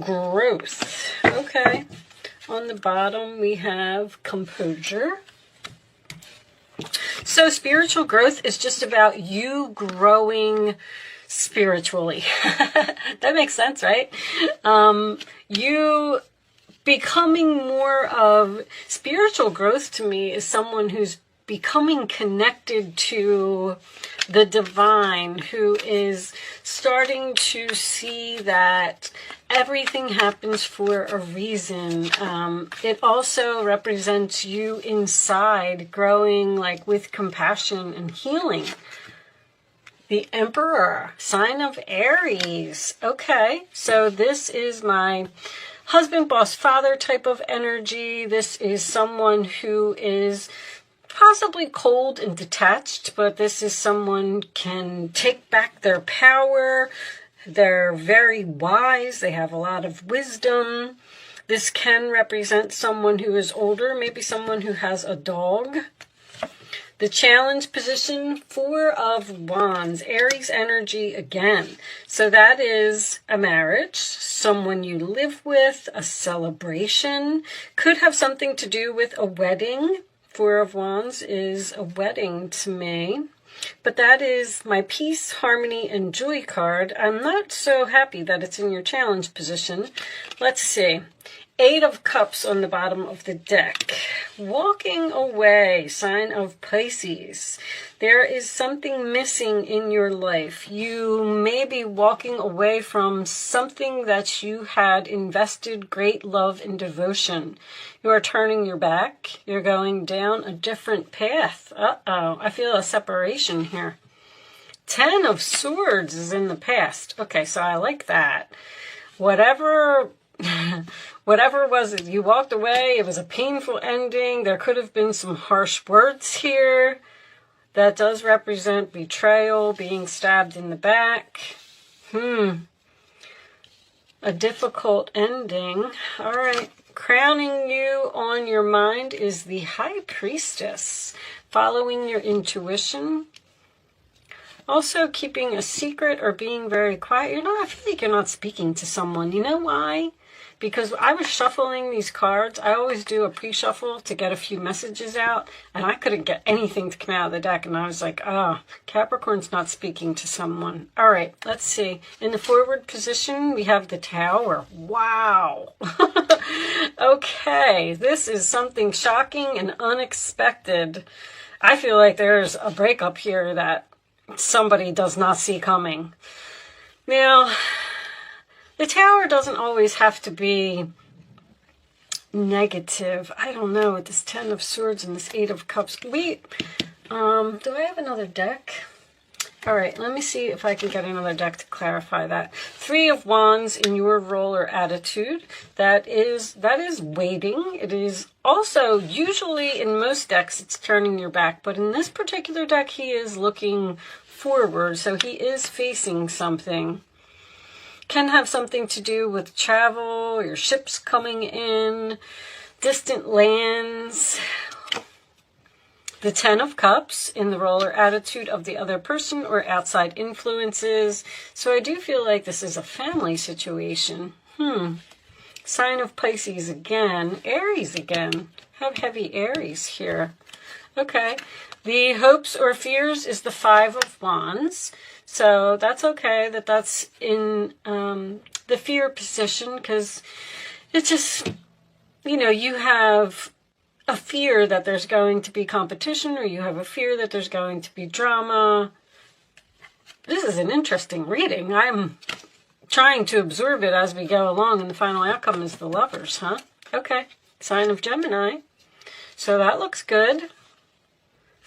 growth. Okay. On the bottom, we have composure. So spiritual growth is just about you growing spiritually. That makes sense, right? You becoming more of spiritual growth to me is someone who's becoming connected to the divine, who is starting to see that everything happens for a reason. It also represents you inside growing like with compassion and healing. The Emperor, sign of Aries. Okay, so this is my husband, boss, father type of energy. This is someone who is possibly cold and detached, but this is someone can take back their power. They're very wise. They have a lot of wisdom. This can represent someone who is older, maybe someone who has a dog. The challenge position, 4 of Wands, Aries energy again. So that is a marriage, someone you live with, a celebration. Could have something to do with a wedding. 4 of Wands is a wedding to me. But that is my peace, harmony, and joy card. I'm not so happy that it's in your challenge position. Let's see. 8 of Cups on the bottom of the deck. Walking away, sign of Pisces. There is something missing in your life. You may be walking away from something that you had invested great love and devotion. You are turning your back. You're going down a different path. Uh-oh, I feel a separation here. 10 of Swords is in the past. Okay, so I like that. Whatever was it, you walked away, it was a painful ending, there could have been some harsh words here. That does represent betrayal, being stabbed in the back. A difficult ending. All right, crowning you on your mind is the High Priestess, following your intuition. Also keeping a secret or being very quiet. I feel like you're not speaking to someone. You know why? Because I was shuffling these cards. I always do a pre-shuffle to get a few messages out, and I couldn't get anything to come out of the deck, and I was like, Capricorn's not speaking to someone. All right, let's see. In the forward position, we have the Tower. Wow. Okay, this is something shocking and unexpected. I feel like there's a breakup here that somebody does not see coming. Now, the Tower doesn't always have to be negative. I don't know, with this 10 of Swords and this 8 of Cups. Wait, do I have another deck? All right, let me see if I can get another deck to clarify that. 3 of Wands in your role or attitude. That is waiting. It is also, usually in most decks, it's turning your back. But in this particular deck, he is looking forward. So he is facing something. Can have something to do with travel, your ships coming in, distant lands. The 10 of Cups in the role or attitude of the other person or outside influences. So I do feel like this is a family situation. Sign of Pisces again. Aries again. Have heavy Aries here. Okay. The hopes or fears is the 5 of Wands. So that's okay that that's in the fear position, because it's just, you have a fear that there's going to be competition, or you have a fear that there's going to be drama. This is an interesting reading. I'm trying to absorb it as we go along, and the final outcome is the Lovers, huh? Okay, sign of Gemini. So that looks good.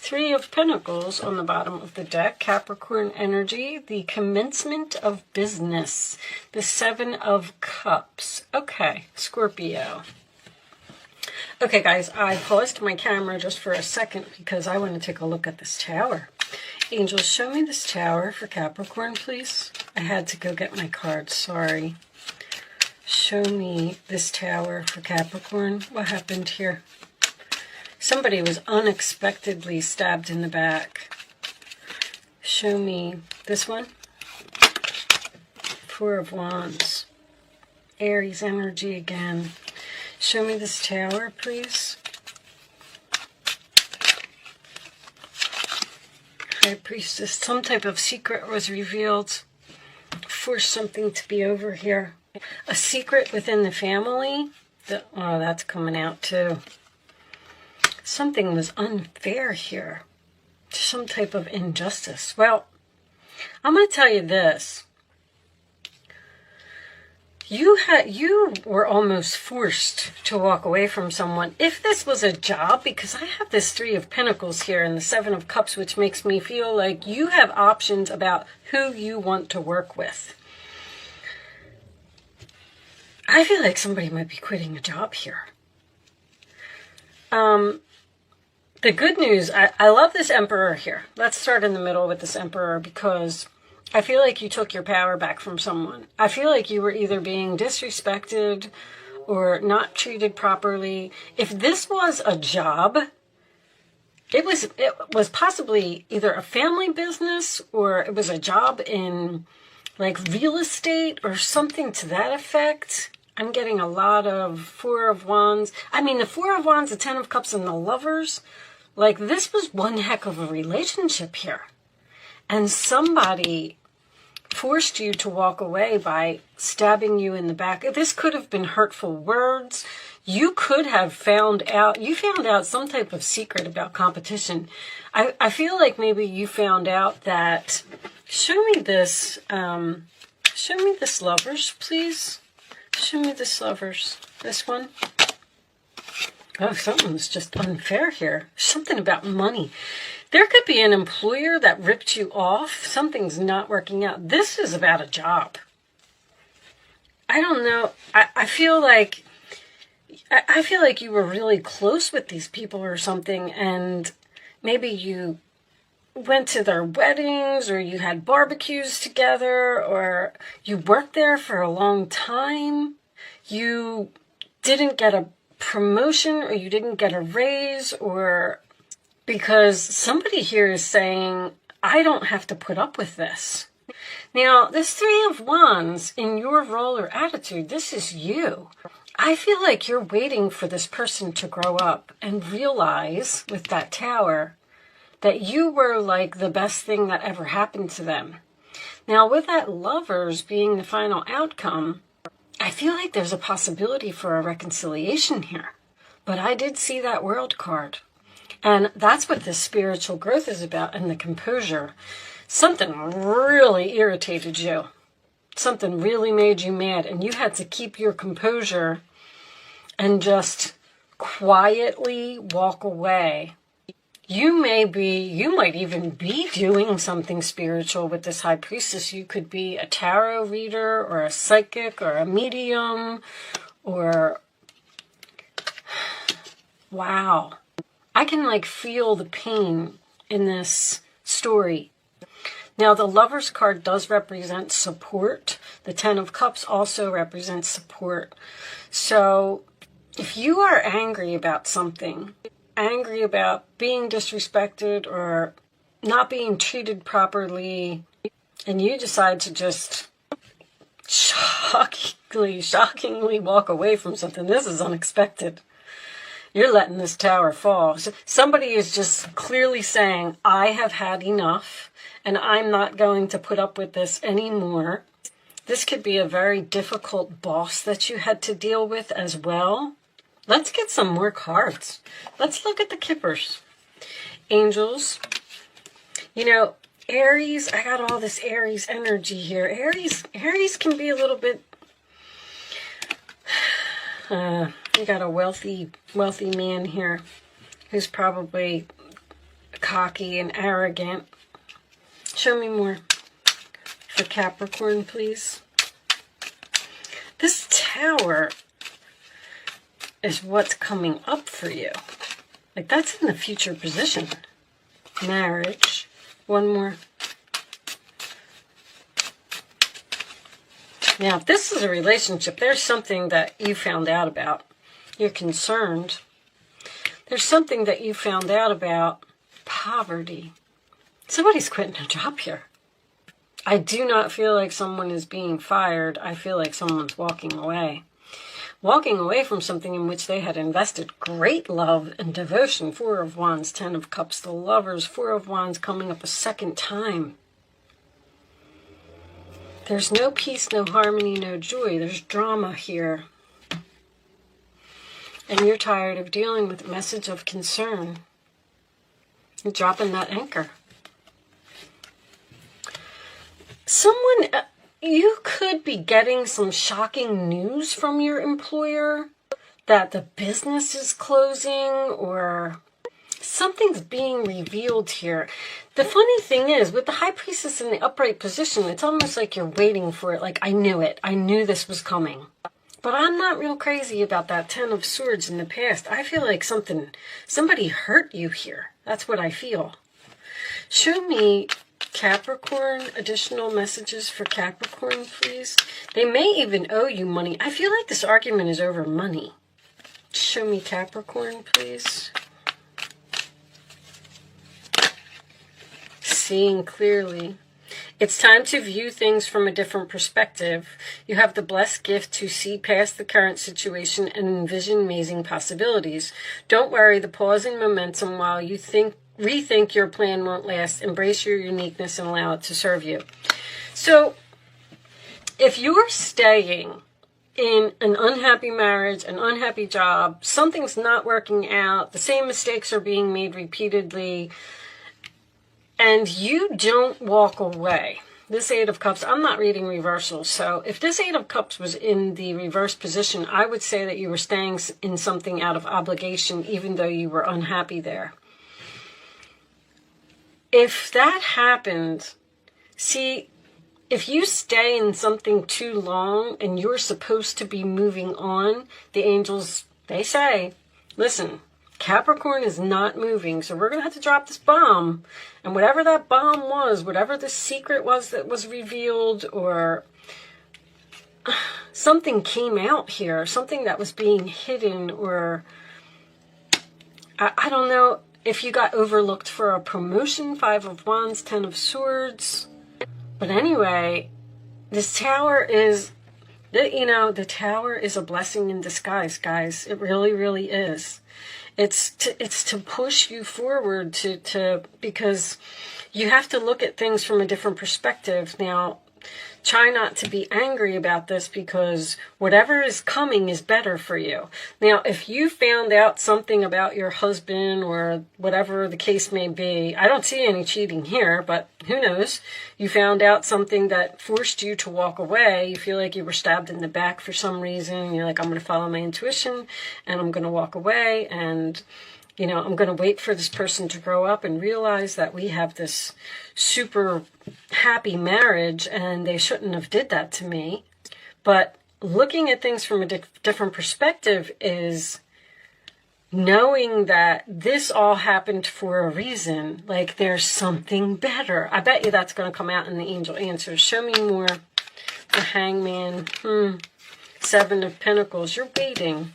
3 of Pentacles on the bottom of the deck, Capricorn energy, the commencement of business, the 7 of Cups. Okay, Scorpio. Okay, guys, I paused my camera just for a second because I want to take a look at this Tower. Angels, show me this Tower for Capricorn, please. I had to go get my cards, sorry. Show me this Tower for Capricorn. What happened here? Somebody was unexpectedly stabbed in the back. Show me this one. 4 of Wands. Aries energy again. Show me this Tower, please. High Priestess. Some type of secret was revealed. Force something to be over here. A secret within the family. Oh, that's coming out too. Something was unfair here. Some type of injustice. Well, I'm going to tell you this. You were almost forced to walk away from someone. If this was a job, because I have this 3 of Pentacles here and the 7 of Cups, which makes me feel like you have options about who you want to work with. I feel like somebody might be quitting a job here. The good news, I love this Emperor here. Let's start in the middle with this Emperor, because I feel like you took your power back from someone. I feel like you were either being disrespected or not treated properly. If this was a job, it was possibly either a family business or it was a job in like real estate or something to that effect. I'm getting a lot of 4 of Wands. I mean, the 4 of Wands, the 10 of Cups, and the Lovers. Like, this was one heck of a relationship here. And somebody forced you to walk away by stabbing you in the back. This could have been hurtful words. You could have found out some type of secret about competition. I feel like maybe you found out that, show me this Lovers, please. Show me this Lovers. This one. Oh, something's just unfair here. Something about money. There could be an employer that ripped you off. Something's not working out. This is about a job. I don't know. I feel like you were really close with these people or something, and maybe you went to their weddings, or you had barbecues together, or you worked there for a long time. You didn't get a promotion, or you didn't get a raise, or because somebody here is saying, I don't have to put up with this. Now, this 3 of Wands, in your role or attitude, this is you. I feel like you're waiting for this person to grow up and realize, with that Tower, that you were like the best thing that ever happened to them. Now, with that Lovers being the final outcome, I feel like there's a possibility for a reconciliation here. But I did see that World card. And that's what this spiritual growth is about, and the composure. Something really irritated you. Something really made you mad, and you had to keep your composure and just quietly walk away. You might even be doing something spiritual with this High Priestess. You could be a tarot reader or a psychic or a medium or... Wow. I can like feel the pain in this story. Now, the Lovers card does represent support. The 10 of Cups also represents support. So if you are angry about something, angry about being disrespected or not being treated properly, and you decide to just shockingly walk away from something, this is unexpected. You're letting this Tower fall. So somebody is just clearly saying, I have had enough, and I'm not going to put up with this anymore. This could be a very difficult boss that you had to deal with as well. Let's get some more cards. Let's look at the Kippers. Angels. You know, Aries, I got all this Aries energy here. Aries can be a little bit... you got a wealthy man here who's probably cocky and arrogant. Show me more for Capricorn, please. This Tower is what's coming up for you. Like, that's in the future position. Marriage. One more. Now, if this is a relationship, there's something that you found out about. You're concerned. There's something that you found out about poverty. Somebody's quitting a job here. I do not feel like someone is being fired. I feel like someone's walking away. Walking away from something in which they had invested great love and devotion. Four of Wands, Ten of Cups, the Lovers, Four of Wands coming up a second time. There's no peace, no harmony, no joy. There's drama here. And you're tired of dealing with a message of concern. You're dropping that anchor. Someone, you could be getting some shocking news from your employer that the business is closing or something's being revealed here. The funny thing is, with the High Priestess in the upright position, it's almost like you're waiting for it. Like, I knew it. I knew this was coming. But I'm not real crazy about that Ten of Swords in the past. I feel like somebody hurt you here. That's what I feel. Show me Capricorn, additional messages for Capricorn, please. They may even owe you money. I feel like this argument is over money. Show me Capricorn, please. Seeing clearly. It's time to view things from a different perspective. You have the blessed gift to see past the current situation and envision amazing possibilities. Don't worry, the pause in momentum while you rethink your plan won't last. Embrace your uniqueness and allow it to serve you. So, if you're staying in an unhappy marriage, an unhappy job, something's not working out, the same mistakes are being made repeatedly, and you don't walk away. This Eight of Cups, I'm not reading reversals, so if this Eight of Cups was in the reverse position, I would say that you were staying in something out of obligation, even though you were unhappy there. If that happened, see, if you stay in something too long and you're supposed to be moving on, the angels, they say, listen, Capricorn is not moving, so we're going to have to drop this bomb. And whatever that bomb was, whatever the secret was that was revealed, or something came out here, something that was being hidden, or I don't know. If you got overlooked for a promotion, Five of Wands, Ten of Swords. But anyway, this Tower is, the Tower is a blessing in disguise, guys. It really, really is. It's to push you forward because you have to look at things from a different perspective. Now, try not to be angry about this because whatever is coming is better for you. Now, if you found out something about your husband or whatever the case may be, I don't see any cheating here, but who knows? You found out something that forced you to walk away. You feel like you were stabbed in the back for some reason. You're like, I'm going to follow my intuition and I'm going to walk away and I'm going to wait for this person to grow up and realize that we have this super happy marriage and they shouldn't have did that to me. But looking at things from a different perspective is knowing that this all happened for a reason. Like there's something better. I bet you that's going to come out in the angel answers. Show me more. The Hangman. Seven of Pentacles. You're waiting.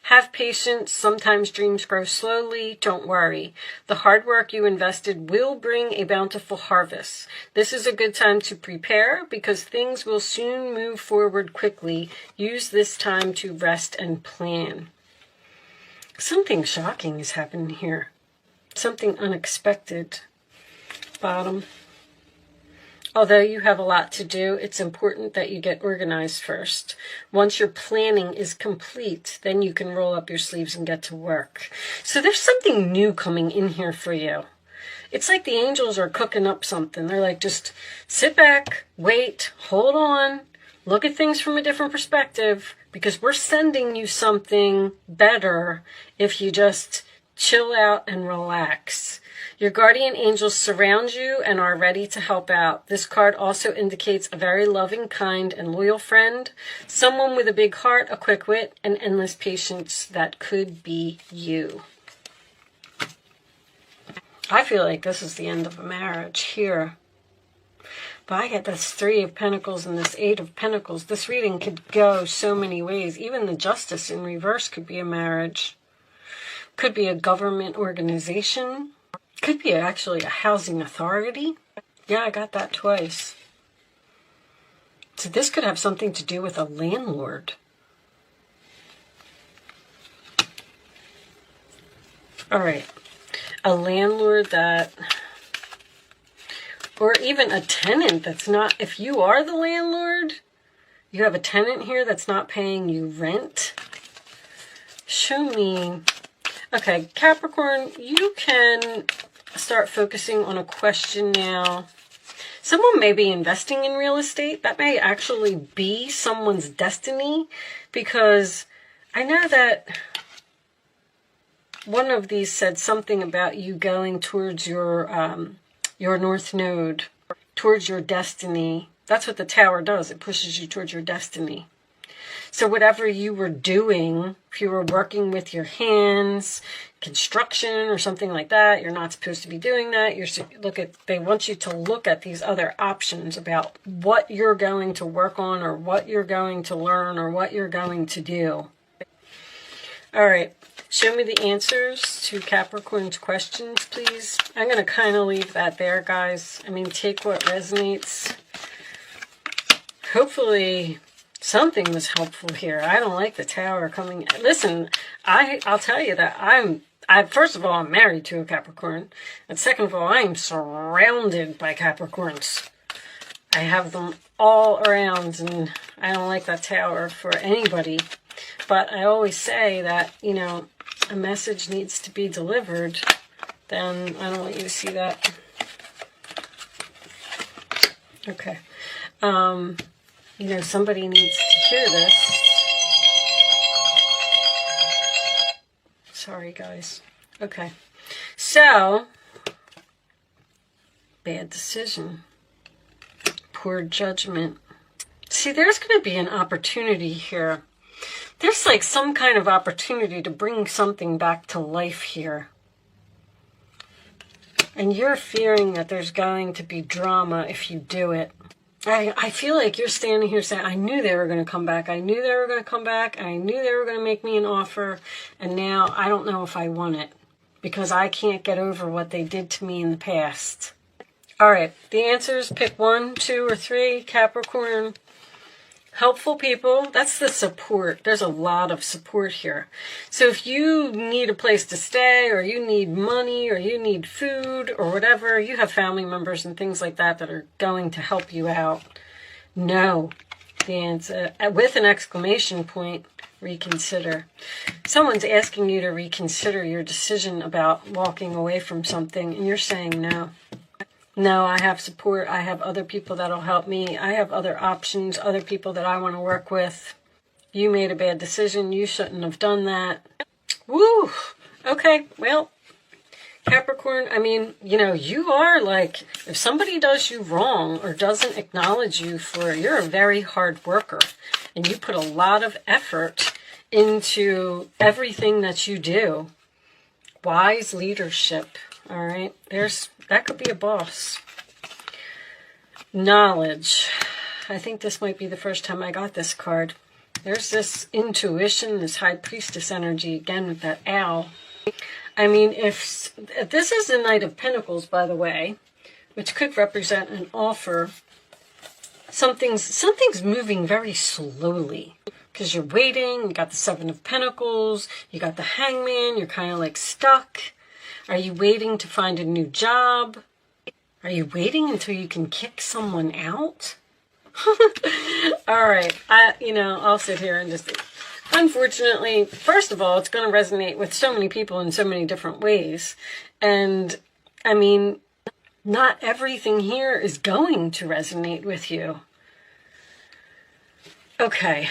Have patience. Sometimes dreams grow slowly. Don't worry. The hard work you invested will bring a bountiful harvest. This is a good time to prepare because things will soon move forward quickly. Use this time to rest and plan. Something shocking is happening here. Something unexpected. Bottom. Although you have a lot to do, it's important that you get organized first. Once your planning is complete, then you can roll up your sleeves and get to work. So there's something new coming in here for you. It's like the angels are cooking up something. They're like, just sit back, wait, hold on, look at things from a different perspective, because we're sending you something better if you just chill out and relax. Your guardian angels surround you and are ready to help out. This card also indicates a very loving, kind, and loyal friend. Someone with a big heart, a quick wit, and endless patience that could be you. I feel like this is the end of a marriage here. But I get this Three of Pentacles and this Eight of Pentacles. This reading could go so many ways. Even the Justice in reverse could be a marriage. Could be a government organization. Could be actually a housing authority. Yeah, I got that twice. So this could have something to do with a landlord. All right. A landlord that, or even a tenant that's not, if you are the landlord, you have a tenant here that's not paying you rent. Show me. Okay, Capricorn, you can start focusing on a question now. Someone may be investing in real estate. That may actually be someone's destiny, because I know that one of these said something about you going towards your North Node, towards your destiny. That's what the Tower does. It pushes you towards your destiny. So whatever you were doing, if you were working with your hands, construction or something like that, you're not supposed to be doing that. They want you to look at these other options about what you're going to work on, or what you're going to learn, or what you're going to do. All right. Show me the answers to Capricorn's questions, please. I'm going to kind of leave that there, guys. I mean, take what resonates. Hopefully something was helpful here. I don't like the Tower coming. Listen, I'll tell you that first of all, I'm married to a Capricorn. And second of all, I am surrounded by Capricorns. I have them all around, and I don't like that Tower for anybody. But I always say that, you know, a message needs to be delivered. Then I don't want you to see that. Okay. You know, somebody needs to hear this. Sorry, guys. Okay. So, bad decision. Poor judgment. See, there's going to be an opportunity here. There's like some kind of opportunity to bring something back to life here. And you're fearing that there's going to be drama if you do it. I feel like you're standing here saying, I knew they were going to come back. I knew they were going to come back. I knew they were going to make me an offer. And now I don't know if I want it, because I can't get over what they did to me in the past. All right. The answers, pick 1, 2, or 3. Capricorn. Helpful people, that's the support. There's a lot of support here. So if you need a place to stay, or you need money, or you need food, or whatever, you have family members and things like that that are going to help you out. No. The answer, with an exclamation point, reconsider. Someone's asking you to reconsider your decision about walking away from something, and you're saying no. No, I have support. I have other people that'll help me. I have other options, other people that I want to work with. You made a bad decision. You shouldn't have done that. Woo! Okay, well, Capricorn, I mean, you know, you are like, if somebody does you wrong or doesn't acknowledge you you're a very hard worker. And you put a lot of effort into everything that you do. Wise leadership, all right? That could be a boss. Knowledge. I think this might be the first time I got this card. There's this intuition, this high priestess energy, again with that owl. I mean, if this is the Knight of Pentacles, by the way, which could represent an offer, something's moving very slowly. Because you're waiting, you got the Seven of Pentacles, you got the Hangman, you're kind of like stuck. Are you waiting to find a new job? Are you waiting until you can kick someone out? All right. I'll sit here and just... Unfortunately, first of all, it's going to resonate with so many people in so many different ways. And, I mean, not everything here is going to resonate with you. Okay,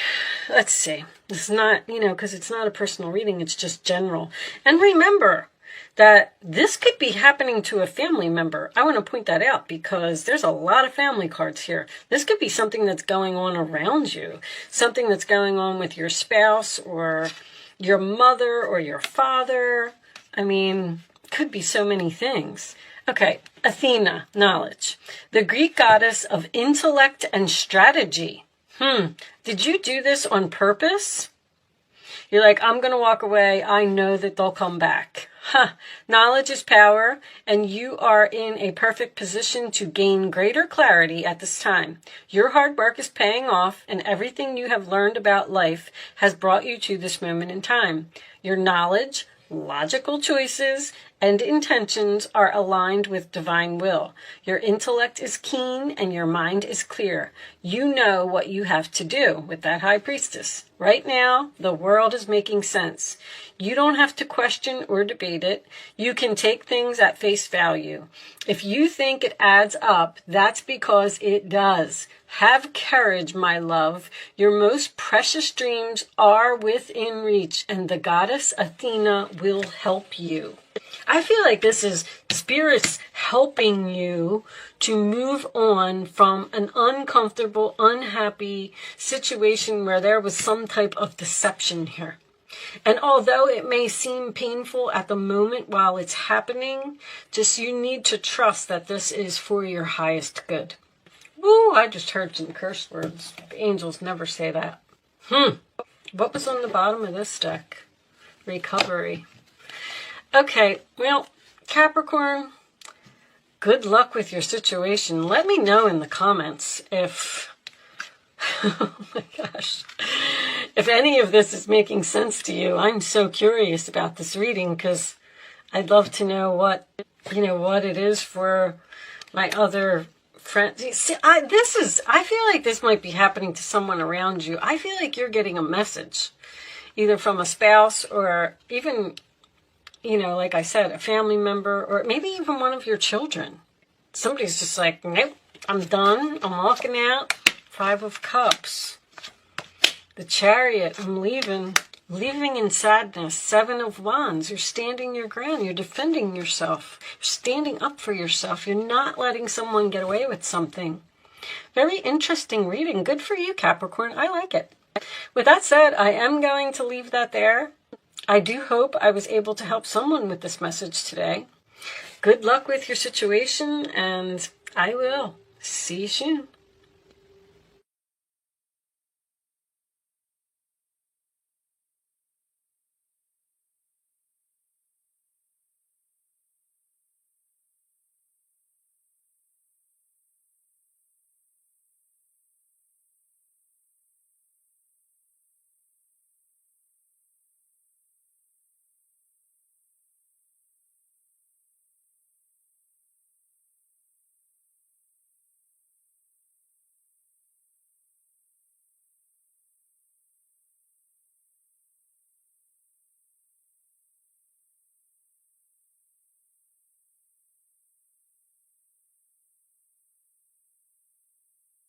let's see. This is not, because it's not a personal reading, it's just general. And remember that this could be happening to a family member. I want to point that out because there's a lot of family cards here. This could be something that's going on around you, something that's going on with your spouse or your mother or your father. I mean, could be so many things. Okay, Athena, knowledge. The Greek goddess of intellect and strategy. Did you do this on purpose? You're like, I'm going to walk away. I know that they'll come back. Knowledge is power, and you are in a perfect position to gain greater clarity at this time. Your hard work is paying off, and everything you have learned about life has brought you to this moment in time. Your knowledge, logical choices, and intentions are aligned with divine will. Your intellect is keen and your mind is clear. You know what you have to do with that high priestess. Right now, the world is making sense. You don't have to question or debate it. You can take things at face value. If you think it adds up, that's because it does. Have courage, my love. Your most precious dreams are within reach, and the goddess Athena will help you. I feel like this is spirits helping you to move on from an uncomfortable, unhappy situation where there was some type of deception here. And although it may seem painful at the moment while it's happening, just you need to trust that this is for your highest good. Woo, I just heard some curse words. The angels never say that. What was on the bottom of this deck? Recovery. Okay, well, Capricorn, good luck with your situation. Let me know in the comments if, oh my gosh, if any of this is making sense to you. I'm so curious about this reading because I'd love to know what it is for my other friends. See, I feel like this might be happening to someone around you. I feel like you're getting a message, either from a spouse or even, like I said, a family member, or maybe even one of your children. Somebody's just like, nope, I'm done. I'm walking out. 5 of Cups. The Chariot, I'm leaving. Leaving in sadness. 7 of Wands. You're standing your ground. You're defending yourself. You're standing up for yourself. You're not letting someone get away with something. Very interesting reading. Good for you, Capricorn. I like it. With that said, I am going to leave that there. I do hope I was able to help someone with this message today. Good luck with your situation, and I will see you soon.